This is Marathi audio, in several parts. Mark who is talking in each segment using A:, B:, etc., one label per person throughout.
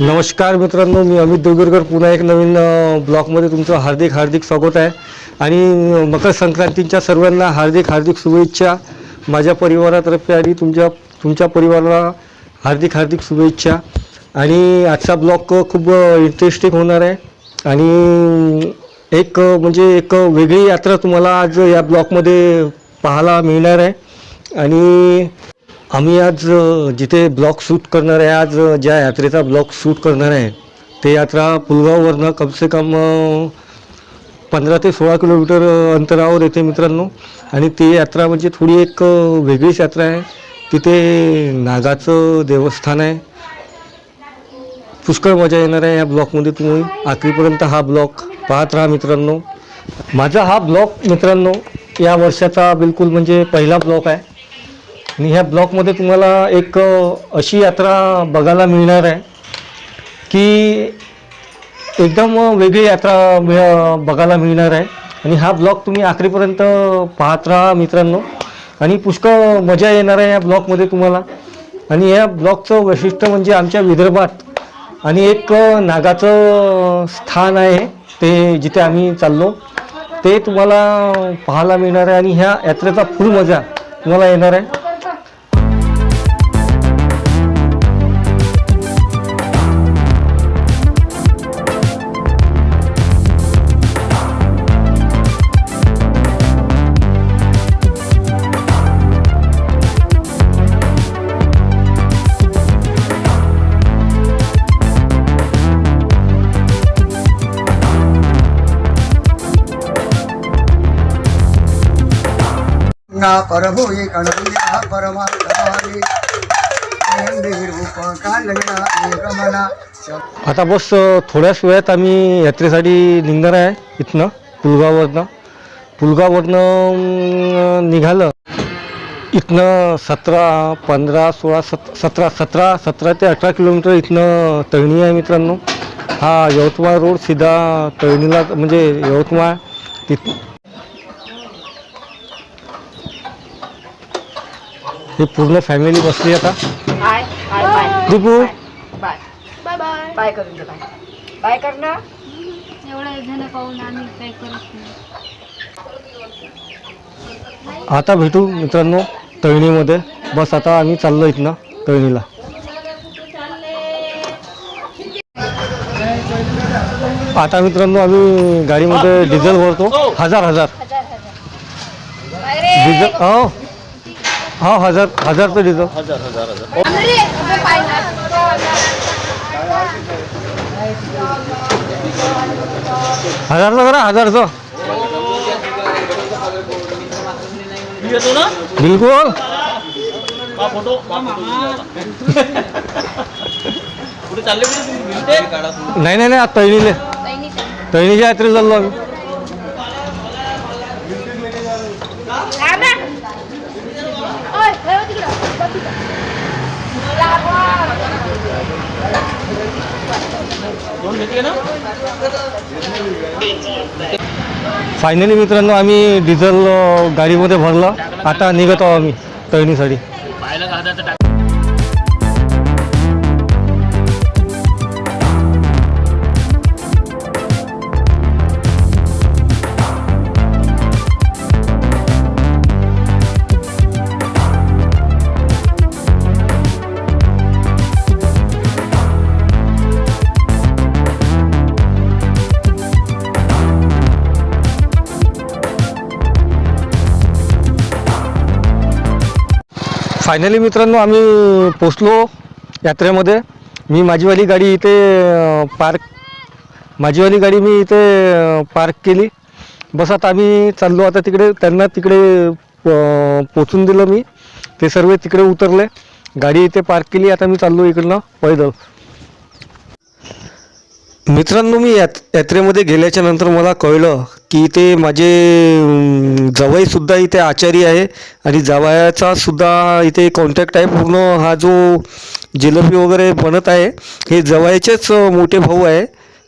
A: नमस्कार मित्रांनो, मी अमित देवगिरकर पुन्हा एक नवीन ब्लॉगमध्ये तुमचं हार्दिक स्वागत आहे. आणि मकर संक्रांतीच्या सर्वांना हार्दिक शुभेच्छा माझ्या परिवारातर्फे आणि तुमच्या परिवाराला हार्दिक शुभेच्छा. आणि आजचा ब्लॉग खूप इंटरेस्टिंग होणार आहे आणि एक वेगळी यात्रा तुम्हाला आज या ब्लॉगमध्ये पाहायला मिळणार आहे. आणि आम्ही आज जिथे ब्लॉग शूट करणार आहे, आज ज्या यात्रेचा ब्लॉग शूट करणार आहे ते यात्रा पुलगाववरनं कमसे कम 15 ते 16 किलोमीटर अंतरावर येते मित्रांनो. आणि ती यात्रा म्हणजे थोडी एक वेगळीच यात्रा आहे. तिथे नागाचं देवस्थान आहे. पुष्कळ मजा येणार आहे या ब्लॉगमध्ये. तुम्ही आखरीपर्यंत हा ब्लॉग पाहत राहा मित्रांनो. माझा हा ब्लॉग मित्रांनो या वर्षाचा बिलकुल म्हणजे पहिला ब्लॉग आहे. आणि ह्या ब्लॉगमध्ये तुम्हाला एक अशी यात्रा बघायला मिळणार आहे की एकदम वेगळी यात्रा बघायला मिळणार आहे. आणि हा ब्लॉग तुम्ही आखरीपर्यंत पाहत राहा मित्रांनो. आणि पुष्कळ मजा येणार आहे या ब्लॉगमध्ये तुम्हाला. आणि या ब्लॉगचं वैशिष्ट्य म्हणजे आमच्या विदर्भात आणि एक नागाचं स्थान आहे ते जिथे आम्ही चाललो ते तुम्हाला पाहायला मिळणार आहे. आणि ह्या यात्रेचा फुल मजा तुम्हाला येणार आहे.
B: प्रभु कणा परमात्मा
A: आता बस थोड्याच वेळात आम्ही यात्रेसाठी निघणार आहे. इथनं पुलगाववरनं निघालं. इथनं 17, 15, 16, 17 ते 18 किलोमीटर इथनं तळणी आहे मित्रांनो. हा यवतमाळ रोड सीधा तळणीला म्हणजे यवतमाळ. ही पूर्ण फॅमिली बसली आता. दीपू
C: बाय बाय बाय करून दे. बाय कर ना. एवढे जण पाहून आम्ही काय करत नाही.
A: आता भेटू मित्रांनो तळणीमध्ये. बस आता आम्ही चाललो इथनं तळणीला. आता मित्रांनो आम्ही गाडीमध्ये डिझेल भरतो. हजार डिझेल. हो 1000चं डिझेल. 1000चं करा. 1000चं बिलकुल. नाही आता तळणीच्या यात्रेला चाललो आम्ही. फायनली मित्रांनो आम्ही डिझेल गाडीमध्ये भरलं. आता निघत आहोत आम्ही तळणीसाठी. फायनली मित्रांनो आम्ही पोचलो यात्रेमध्ये. मी माझीवाली गाडी मी इथे पार्क केली. बस आता आम्ही चाललो. आता त्यांना तिकडे पोचून दिलं मी. ते सर्व तिकडे उतरले. गाडी इथे पार्क केली. आता मी चाललो इकडनं पैदल. मित्रांनो मी यात्रेमध्ये गेल्याच्या नंतर मला कळलं की इथे माझे जावईसुद्धा इथे आचारी आहे आणि जावयाचा सुद्धा इथे कॉन्टॅक्ट आहे. पूर्ण हा जो जिलेबी वगैरे बनत आहे हे जावयाचेच मोठे भाऊ आहे.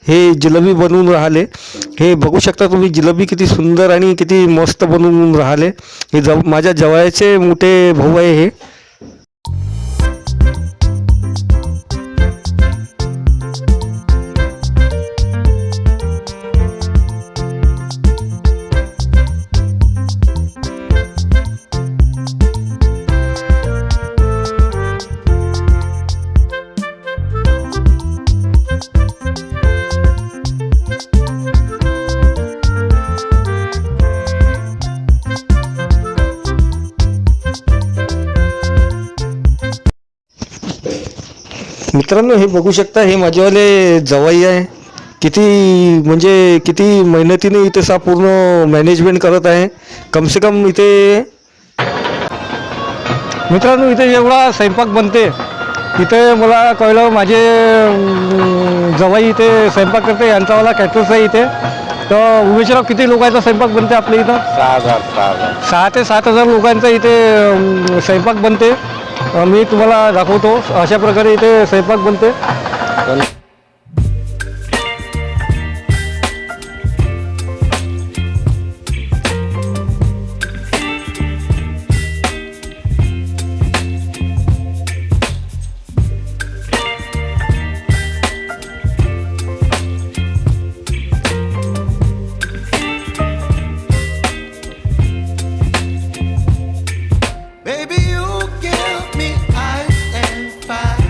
A: हे जिलेबी बनवून राहिले. हे बघू शकता तुम्ही जिलेबी किती सुंदर आणि किती मस्त बनवून राहिले. हे माझ्या जावयाचे मोठे भाऊ आहे हे. मित्रांनो हे बघू शकता, हे माझेवाले जवाई आहे. किती मेहनतीने इथे सा पूर्ण मॅनेजमेंट करत आहे. कम से कम इथे मित्रांनो इथे एवढा स्वयंपाक बनते. इथे मला कळलं माझे जवाई इथे स्वयंपाक करते. यांचावाला कॅटर्स आहे इथे. तर उमेशराव किती लोकांचा स्वयंपाक बनते आपल्या इथं? 6 ते 7,000 लोकांचा इथे स्वयंपाक बनते. मी तुम्हाला दाखवतो अशा प्रकारे इथे स्वयंपाक बनते.
D: Baby, you give me ice and fire.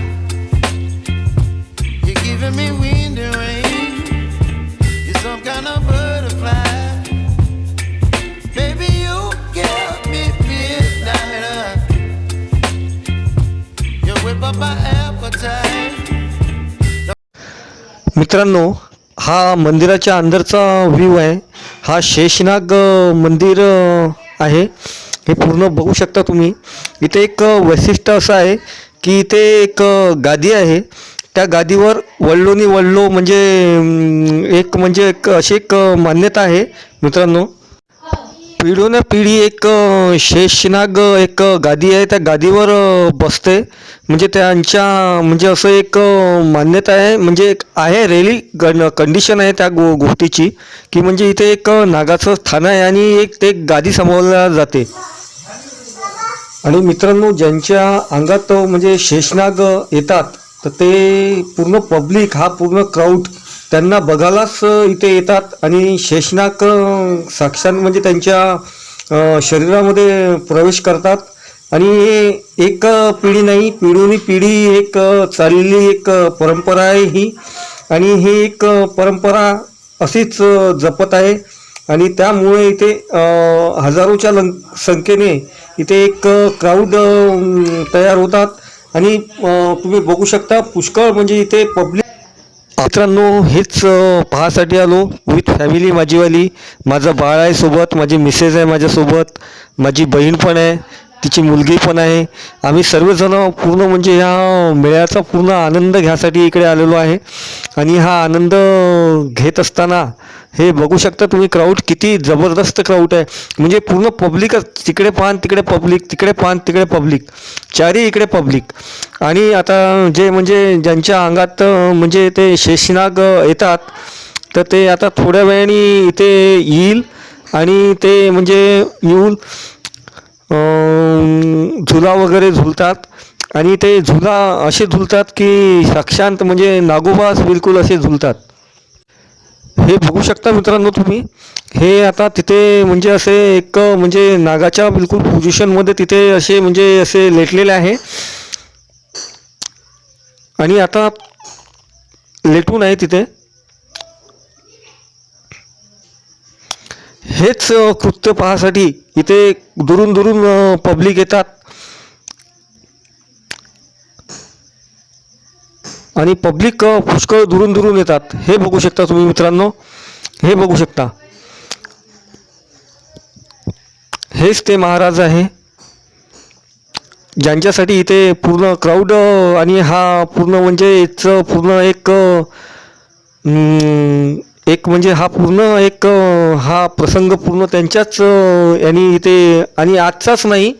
D: You're giving me wind and rain. You're some kind of butterfly. Baby, you give me midnight. You whip up my appetite.
A: मित्रांनो हा मंदिराच्या अंदरचा व्ह्यू आहे. हा शेषनाग मंदिर आहे. हे पूर्ण बघू शकता तुम्ही. इथे एक वैशिष्ट्य असं आहे की इथे एक गादी आहे. त्या गादीवर वल्लोनी वल्लो म्हणजे एक अशी एक मान्यता आहे मित्रांनो. पिढी एक शेषनाग एक गादी आहे. त्या गादीवर बसते. म्हणजे त्यांच्या असं एक मान्यता आहे. म्हणजे एक आहे रेली कंडिशन आहे त्या गोष्टीची की म्हणजे इथे एक नागाचं स्थान आहे आणि एक ते गादी सांभाळल्या जाते. आणि मित्रांनो ज्यांच्या अंगात शेषनाग येतात तर ते पूर्ण पब्लिक हा पूर्ण क्राऊड त्यांना बघायलाच इथे येतात. आणि शेषनाग साक्षात त्यांच्या शरीरामध्ये प्रवेश करतात. आणि हे एक पिढी नाही, पिढी एक चाललेली एक परंपरा आहे ही. आणि ही एक परंपरा अशीच जपत आहे. आणि त्यामुळे इथे हजारोच्या संख्येने इथे एक क्राऊड तयार होतात. आणि तुम्ही बघू शकता पुष्कळ इथे पब्लिक. मित्रांनो हेच पाहासाठी आलो विथ फॅमिली माझीवाली. माझं बाळ आहे सोबत, माझी मिसेस आहे माझ्यासोबत, माझी बहीण पण आहे, तिची मुलगी पण आहे. आम्ही सर्वजण पूर्ण ह्या मेळ्याचा पूर्ण आनंद घ्यासाठी इकडे आलेलो आहे. आणि हा आनंद घेत असताना हे बघू शकता तुम्ही क्राऊड किती जबरदस्त क्राऊड आहे. पूर्ण पब्लिकच. तिकडे पान तिकडे पब्लिक, तिकडे पान तिकडे पब्लिक, चारही इकडे पब्लिक. आणि आता जे ज्यांच्या अंगात ते शेषनाग येतात तर ते आता थोड्या वेळाने इथे येईल. आणि ते येऊन झुला वगैरे झुलतात. आणि ते झुला असे झुलतात की साक्षात नागोबास बिलकुल असे झुलतात. हे बघू शकता मित्रांनो तुम्ही. हे आता तिथे असे एक नागाच्या बिलकुल पोझिशनमध्ये तिथे असे असे लेटलेले आहे. आणि आता लेटून आहे तिथे. हेच कृत्य पाहण्यासाठी इथे दुरून पब्लिक येतात. आणि पब्लिक पुष्कळ दुरून येतात. हे बघू शकता तुम्ही मित्रांनो. हे बघू शकता. हेच ते महाराज आहे ज्यांच्यासाठी इथे पूर्ण क्राऊड. आणि हा पूर्ण याचं पूर्ण हा पूर्ण हा प्रसंग पूर्ण त्यांच्याच यांनी इथे. आणि आजचाच नाही,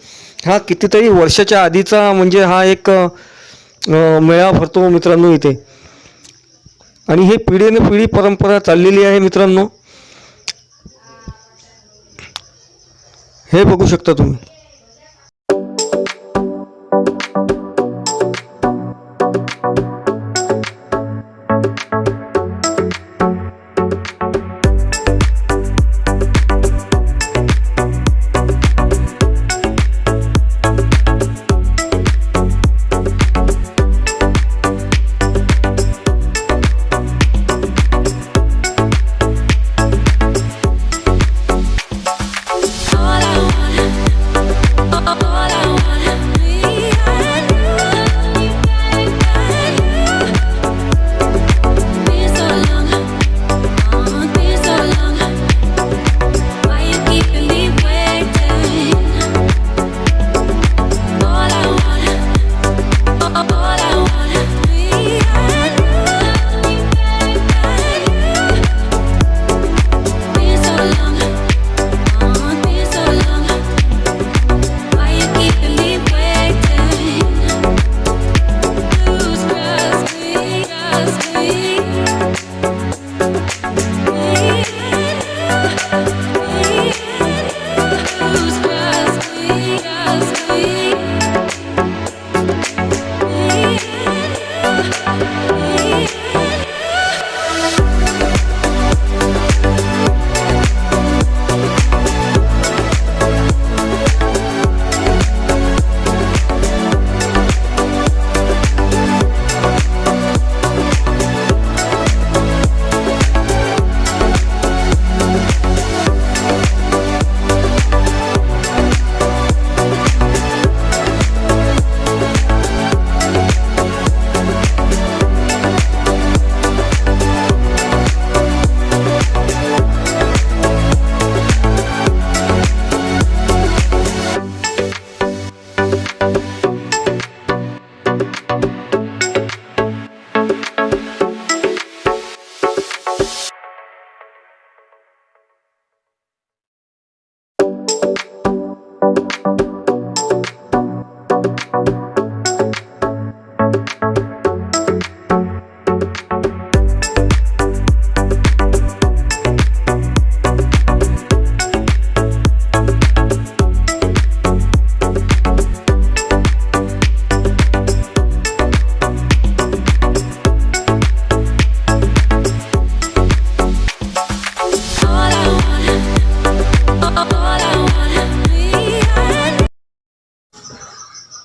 A: हा कितीतरी वर्षाच्या आधीचा हा एक मेळा भरतो मित्रांनो इथे. आणि हे पिढीने पिढी परंपरा चाललेली आहे मित्रांनो. हे बघू शकता तुम्ही.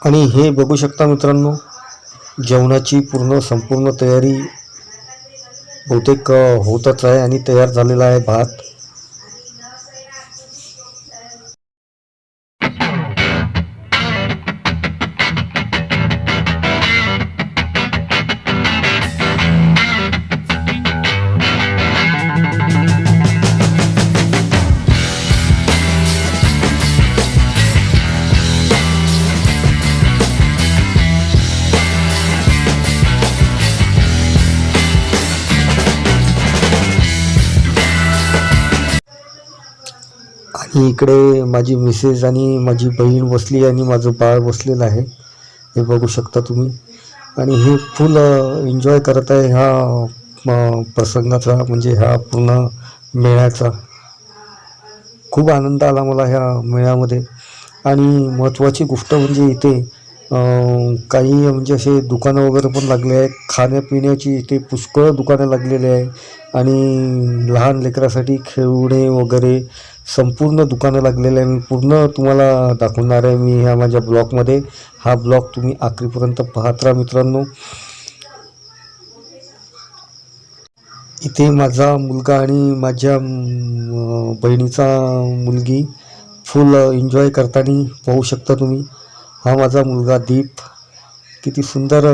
A: आणि हे बघू शकता मित्रांनो, जेवणाची संपूर्ण तयारी बहुतेक होतच आहे आणि तयार झालेला आहे भात. आणि इकडे माझी मिसेस आणि माझी बहीण बसली आणि माझं बाळ बसलेलं आहे, हे बघू शकता तुम्ही. आणि हे फुल एन्जॉय करत आहे ह्या प्रसंगाचा, म्हणजे ह्या पूर्ण मेळ्याचा. खूप आनंद आला मला ह्या मेळ्यामध्ये. आणि महत्त्वाची गोष्ट म्हणजे इथे काही म्हणजे असे दुकानं वगैरे पण लागले आहेत, खाण्यापिण्याची इथे पुष्कळ दुकानं लागलेली आहे. आणि लहान लेकरासाठी खेळणे वगैरे संपूर्ण दुकानं लागलेले आहे. मी पूर्ण तुम्हाला दाखवणार आहे मी ह्या माझ्या ब्लॉगमध्ये. हा ब्लॉग तुम्ही आखरीपर्यंत पाहत राहा मित्रांनो. इथे माझा मुलगा आणि माझ्या बहिणीचा मुलगी फुल एन्जॉय करताना पाहू शकता तुम्ही. हा माझा मुलगा दीप, किती सुंदर.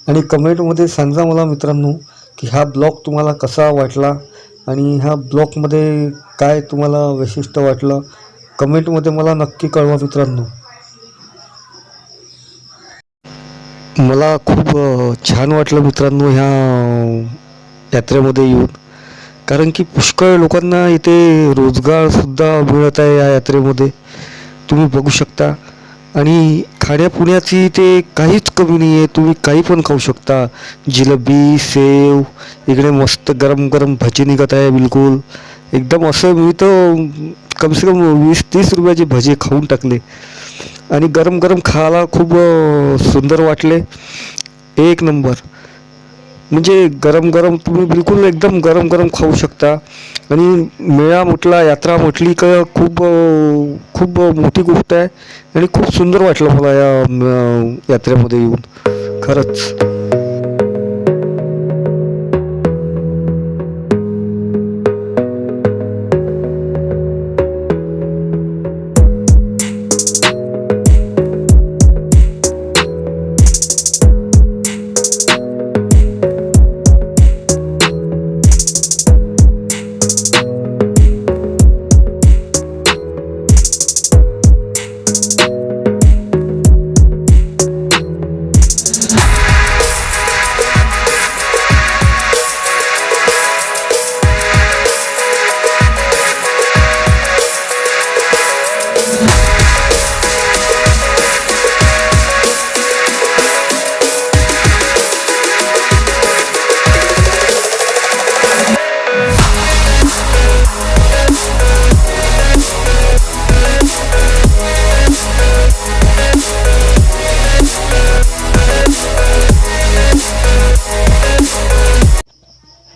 A: आणि कमेंटमध्ये सांगा मला मित्रांनो की हा ब्लॉग तुम्हाला कसा वाटला आणि ह्या ब्लॉगमध्ये काय तुम्हाला वैशिष्ट्य वाटलं, कमेंटमध्ये मला नक्की कळवा मित्रांनो. मला खूप छान वाटलं मित्रांनो ह्या यात्रेमध्ये येऊन, कारण की पुष्कळ लोकांना इथे रोजगारसुद्धा मिळत आहे या यात्रेमध्ये, तुम्ही बघू शकता. आणि खाण्यापिण्याची इथे काहीच कमी नाही आहे, तुम्ही काही पण खाऊ शकता. जिलेबी, सेव, इकडे मस्त गरम गरम भजी निघत आहे बिलकुल एकदम. असं मी तर कमसे कम 20-30 रुपयाचे भजे खाऊन टाकले. आणि गरम गरम खायला खूप सुंदर वाटले, एक नंबर. म्हणजे गरम गरम तुम्ही बिलकुल एकदम गरम गरम खाऊ शकता. आणि मेळा म्हटला, यात्रा म्हटली का खूप खूप मोठी गोष्ट आहे. आणि खूप सुंदर वाटलं मला या यात्रेमध्ये येऊन खरंच.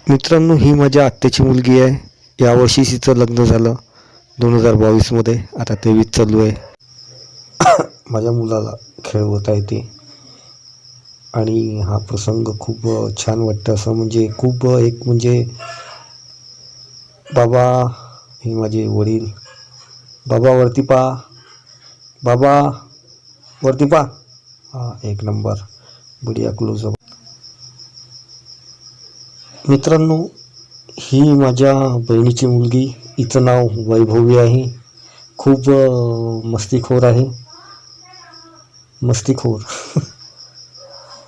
A: मित्रांनो, ही माझ्या आत्याची मुलगी आहे. यावर्षी तिचं लग्न झालं 2022मध्ये, आता 23 चालू आहे. माझ्या मुलाला खेळवत आहे ते. आणि हा प्रसंग खूप छान वाटतं, असं म्हणजे खूप एक म्हणजे बाबा, हे माझे वडील. बाबा वरती पा, बाबा वरती पा. हा एक नंबर, बढिया क्लोजअप. मित्रांनो, ही माझ्या बहिणीची मुलगी, हिचं नाव वैभवी आहे. खूप मस्तीखोर आहे, मस्तीखोर.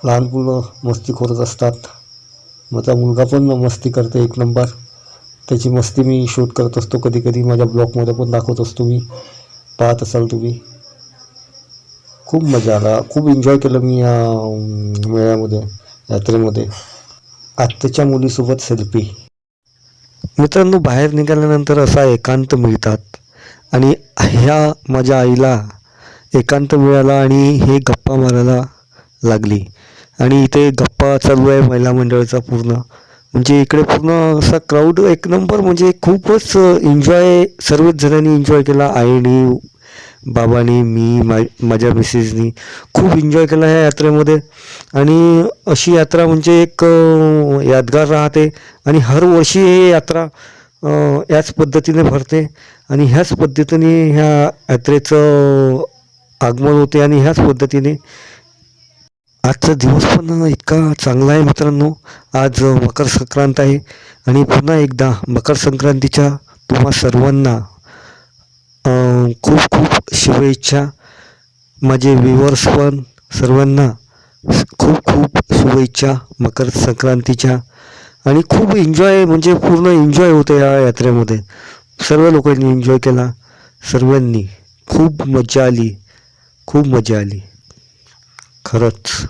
A: लहान मुलं मस्तीखोरच असतात. माझा मुलगा पण मस्ती करते एक नंबर. त्याची मस्ती मी शूट करत असतो, कधी कधी माझ्या ब्लॉगमध्ये पण दाखवत असतो मी, पाहत असाल तुम्ही. खूप मजा आला, खूप एन्जॉय केलं मी या मेळ्यामध्ये, यात्रेमध्ये. आत्याच्या मुलीसोबत सेल्फी. मित्रांनो, बाहेर निघाल्यानंतर असा एकांत मिळतात आणि ह्या माझ्या आईला एकांत मिळाला आणि हे गप्पा मारायला लागली. आणि इथे गप्पा चालू आहे महिला मंडळाचा पूर्ण, म्हणजे इकडे पूर्ण असा क्राऊड एक नंबर. म्हणजे खूपच एन्जॉय सर्वच जणांनी एन्जॉय केला. आईने, बाबांनी, मी, माझ्या मिसेसनी खूप एन्जॉय केला ह्या यात्रेमध्ये. आणि अशी यात्रा म्हणजे एक यादगार राहते. आणि हर वर्षी ही यात्रा याच पद्धतीने भरते आणि ह्याच पद्धतीने ह्या यात्रेचं आगमन होते. आणि ह्याच पद्धतीने आजचा दिवस पण इतका चांगला आहे मित्रांनो. आज मकर संक्रांत आहे आणि पुन्हा एकदा मकर संक्रांतीच्या तुम्हा सर्वांना खूप खूप शुभेच्छा. माझे व्ह्युअर्स पण सर्वांना खूप खूप शुभेच्छा मकर संक्रांतीच्या. आणि खूप एन्जॉय म्हणजे पूर्ण एन्जॉय होतं या यात्रेमध्ये. सर्व लोकांनी एन्जॉय केला. सर्वांनी खूप मजा आली, खूप मजा आली खरंच.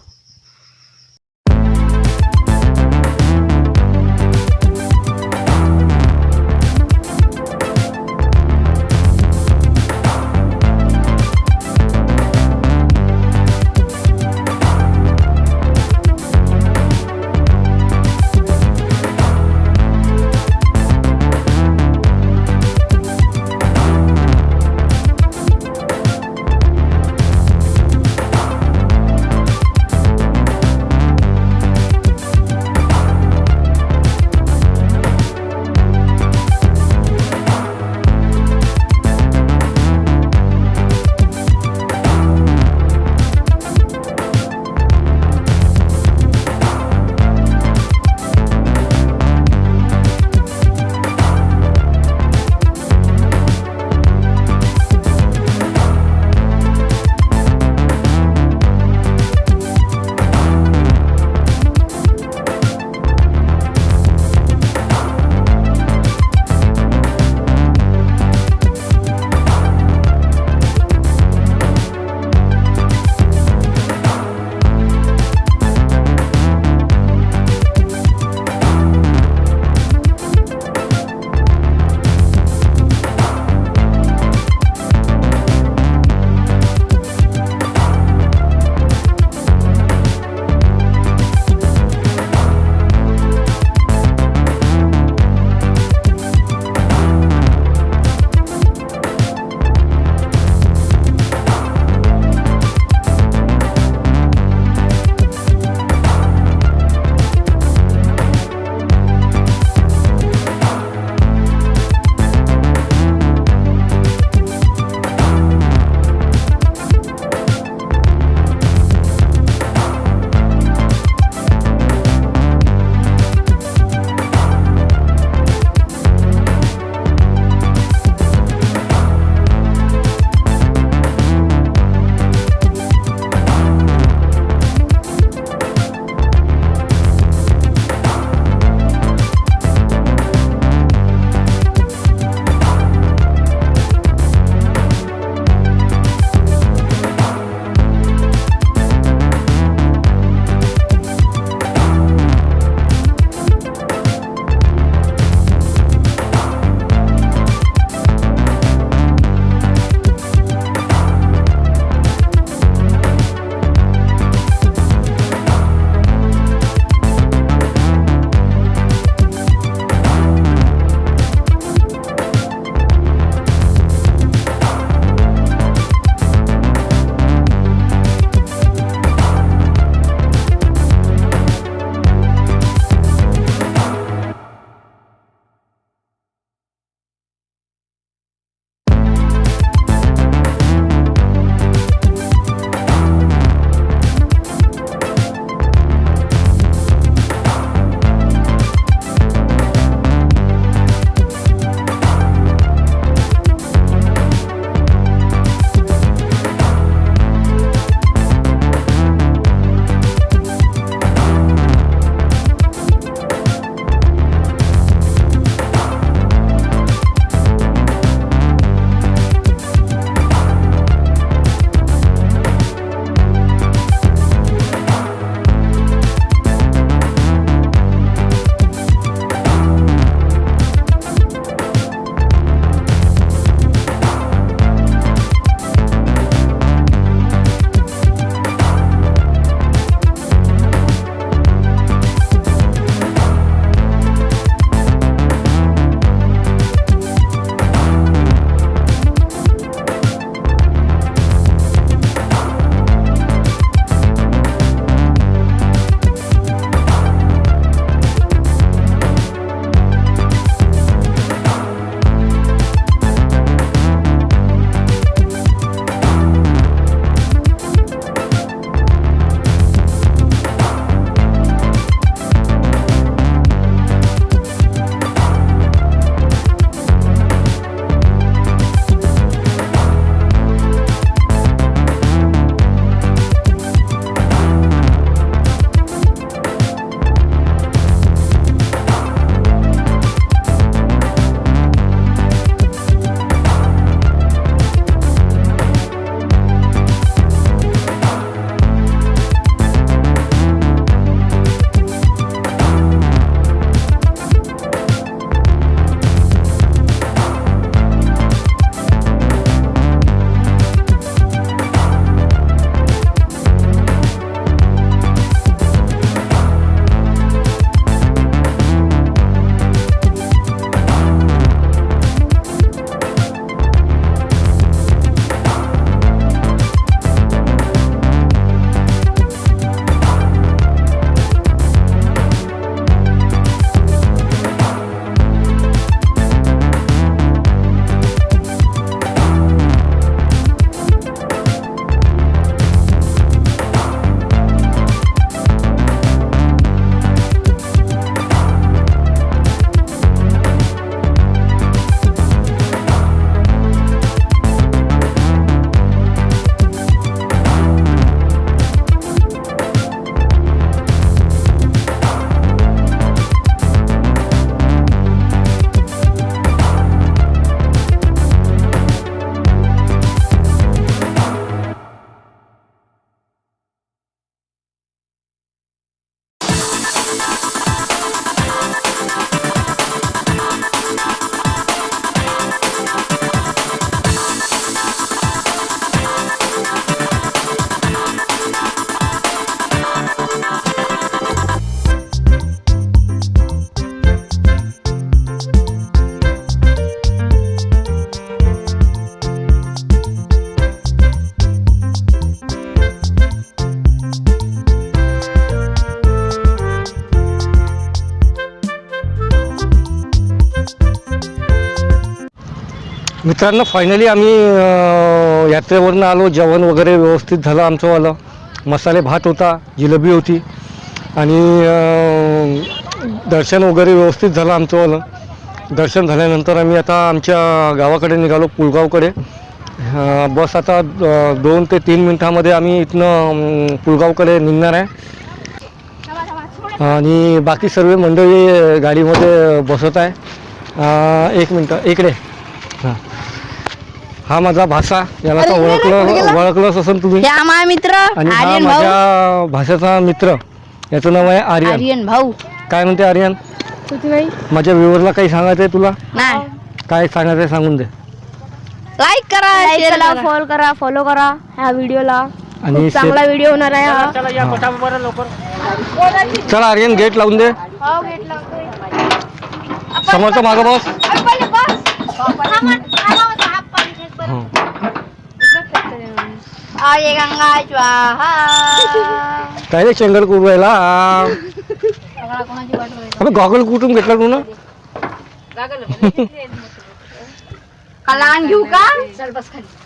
A: मित्रांनो फायनली आम्ही यात्रेवरनं आलो. जेवण वगैरे व्यवस्थित झालं आमचंवालं. मसाले भात होता, जिलेबी होती आणि दर्शन वगैरे व्यवस्थित झालं आमचंवालं. दर्शन झाल्यानंतर आम्ही आता आमच्या गावाकडे निघालो, पुलगावकडे. बस आता 2 ते 3 मिनटामध्ये आम्ही इथनं पुलगावकडे निघणार आहे. आणि बाकी सर्व मंडळी गाडीमध्ये बसत आहे. 1 मिनटं इकडे. हां, हा माझा भाषा, याला तर ओळखलंच असेल तुम्ही.
C: मित्र
A: आणि हा माझ्या भाषेचा मित्र, याचं नाव आहे आर्यन.
C: आर्यन भाऊ.
A: काय म्हणते आर्यन? माझ्या व्ह्यूअरला काही सांगायचं आहे तुला?
C: नाही,
A: काय सांगायचं आहे सांगून दे.
C: लाईक करा, शेअर करा, फॉलो करा ह्या व्हिडिओला.
A: आणि
C: चांगला व्हिडिओ होणार आहे हा.
A: चला आर्यन, गेट लावून दे. समोरचं मागं बस.
C: आये गंगा स्वाहा.
A: काय रे शेंगल करू राहिला? अबे गॉगल कुठून घेतला तू ना?
C: लहान घेऊ का?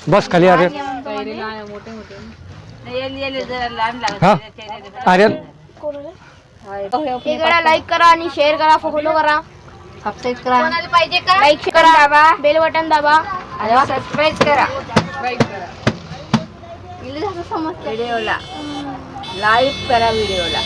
A: बस खाली आर्यन. हा आर्यन,
C: लाईक करा आणि शेअर करा, फॉलो करा, सबस्क्राईब करा. कोणाला पाहिजे का? लाईक करा, दाबा बेल बटन दाबा आणि सबस्क्राईब करा. व्हिडिओला लाईक करा, व्हिडिओला